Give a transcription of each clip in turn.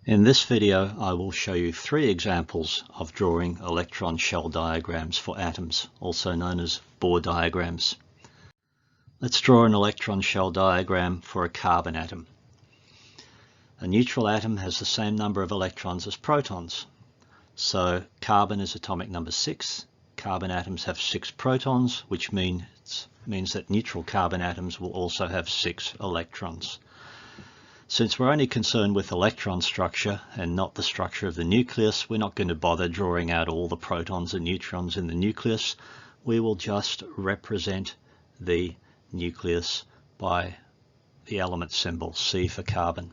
In this video, I will show you 3 examples of drawing electron shell diagrams for atoms, also known as Bohr diagrams. Let's draw an electron shell diagram for a carbon atom. A neutral atom has the same number of electrons as protons. So carbon is atomic number 6. Carbon atoms have 6 protons, which means that neutral carbon atoms will also have 6 electrons. Since we're only concerned with electron structure and not the structure of the nucleus, we're not going to bother drawing out all the protons and neutrons in the nucleus. We will just represent the nucleus by the element symbol C for carbon.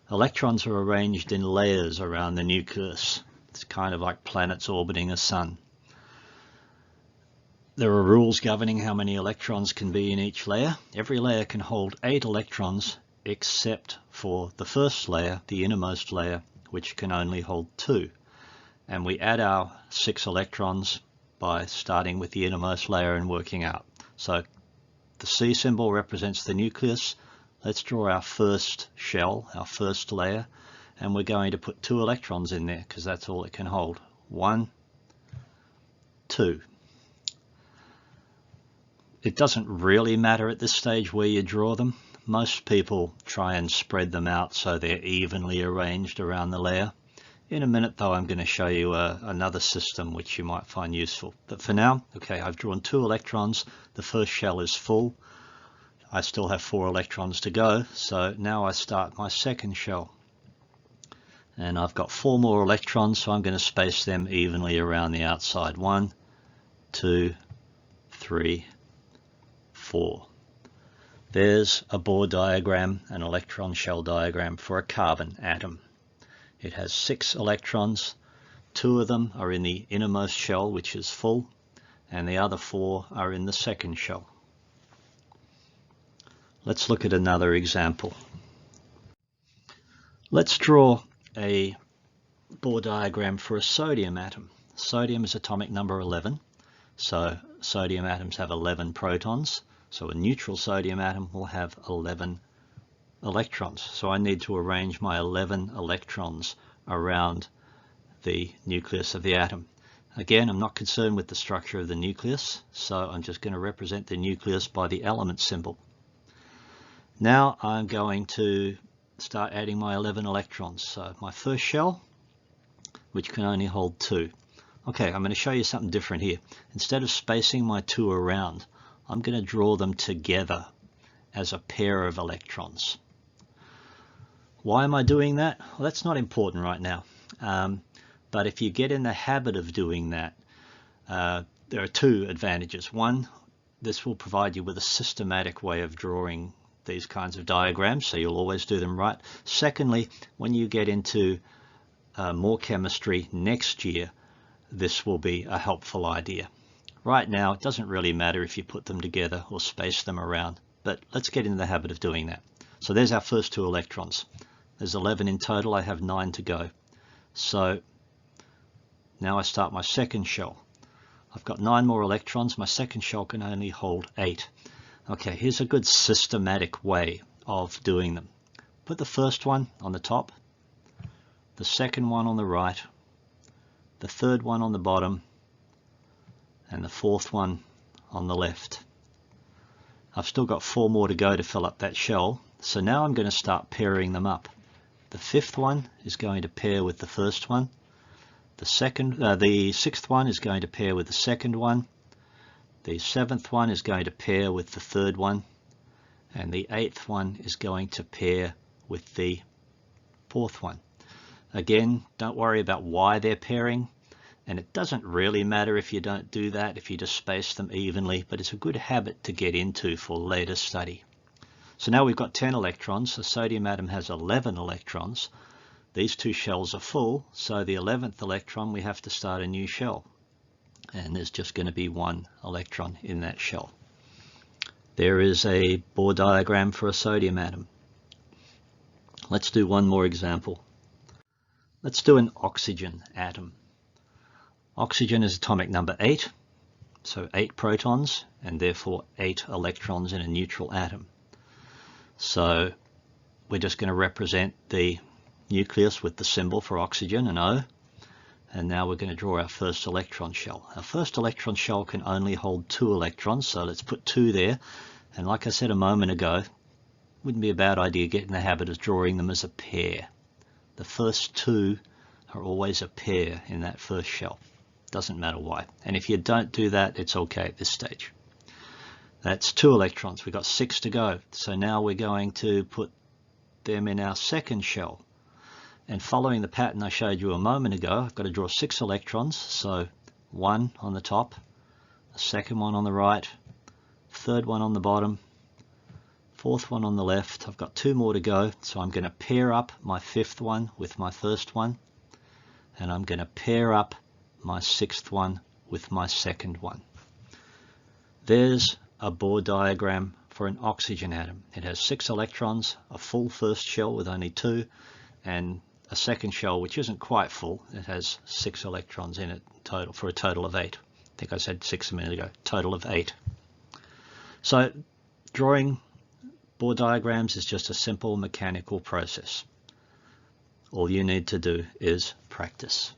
Electrons are arranged in layers around the nucleus. It's kind of like planets orbiting a sun. There are rules governing how many electrons can be in each layer. Every layer can hold 8 electrons except for the first layer, the innermost layer, which can only hold 2. And we add our 6 electrons by starting with the innermost layer and working out. So the C symbol represents the nucleus. Let's draw our first shell, our first layer, and we're going to put 2 electrons in there because that's all it can hold. 1, 2. It doesn't really matter at this stage where you draw them. Most people try and spread them out so they're evenly arranged around the layer. In a minute though, I'm going to show you another system which you might find useful. But for now, okay, I've drawn 2 electrons. The first shell is full. I still have 4 electrons to go, so now I start my second shell. And I've got 4 more electrons, so I'm going to space them evenly around the outside. 1, 2, 3, 4. There's a Bohr diagram, an electron shell diagram for a carbon atom. It has 6 electrons. 2 of them are in the innermost shell, which is full, and the other 4 are in the second shell. Let's look at another example. Let's draw a Bohr diagram for a sodium atom. Sodium is atomic number 11, so sodium atoms have 11 protons. So a neutral sodium atom will have 11 electrons. So I need to arrange my 11 electrons around the nucleus of the atom. Again, I'm not concerned with the structure of the nucleus, so I'm just going to represent the nucleus by the element symbol. Now I'm going to start adding my 11 electrons. So my first shell, which can only hold 2. Okay, I'm going to show you something different here. Instead of spacing my 2 around, I'm going to draw them together as a pair of electrons. Why am I doing that? Well, that's not important right now. But if you get in the habit of doing that, there are 2 advantages. One, this will provide you with a systematic way of drawing these kinds of diagrams, so you'll always do them right. Secondly, when you get into more chemistry next year, this will be a helpful idea. Right now, it doesn't really matter if you put them together or space them around, but let's get into the habit of doing that. So there's our first 2 electrons. There's 11 in total. I have 9 to go. So now I start my second shell. I've got 9 more electrons. My second shell can only hold 8. Okay, here's a good systematic way of doing them. Put the first one on the top, the second one on the right, the third one on the bottom, and the 4th one on the left. I've still got 4 more to go to fill up that shell, so now I'm going to start pairing them up. The 5th one is going to pair with the first one. The 6th one is going to pair with the second one. The 7th one is going to pair with the third one. And the 8th one is going to pair with the 4th one. Again, don't worry about why they're pairing. And it doesn't really matter if you don't do that, if you just space them evenly, but it's a good habit to get into for later study. So now we've got 10 electrons. The sodium atom has 11 electrons. These 2 shells are full, so the 11th electron we have to start a new shell. And there's just going to be 1 electron in that shell. There is a Bohr diagram for a sodium atom. Let's do one more example. Let's do an oxygen atom. Oxygen is atomic number 8, so 8 protons, and therefore 8 electrons in a neutral atom. So we're just going to represent the nucleus with the symbol for oxygen, an O. And now we're going to draw our first electron shell. Our first electron shell can only hold 2 electrons, so let's put 2 there. And like I said a moment ago, wouldn't be a bad idea to get in the habit of drawing them as a pair. The first 2 are always a pair in that first shell. Doesn't matter why. And if you don't do that, it's okay at this stage. That's 2 electrons. We've got 6 to go. So now we're going to put them in our second shell. And following the pattern I showed you a moment ago, I've got to draw 6 electrons. So 1 on the top, a second one on the right, third one on the bottom, fourth one on the left. I've got 2 more to go, so I'm going to pair up my 5th one with my first one, and I'm going to pair up my 6th one with my second one. There's a Bohr diagram for an oxygen atom. It has 6 electrons, a full first shell with only 2, and a second shell which isn't quite full. It has 6 electrons in it total, for a total of 8. I think I said 6 a minute ago, total of 8. So drawing Bohr diagrams is just a simple mechanical process. All you need to do is practice.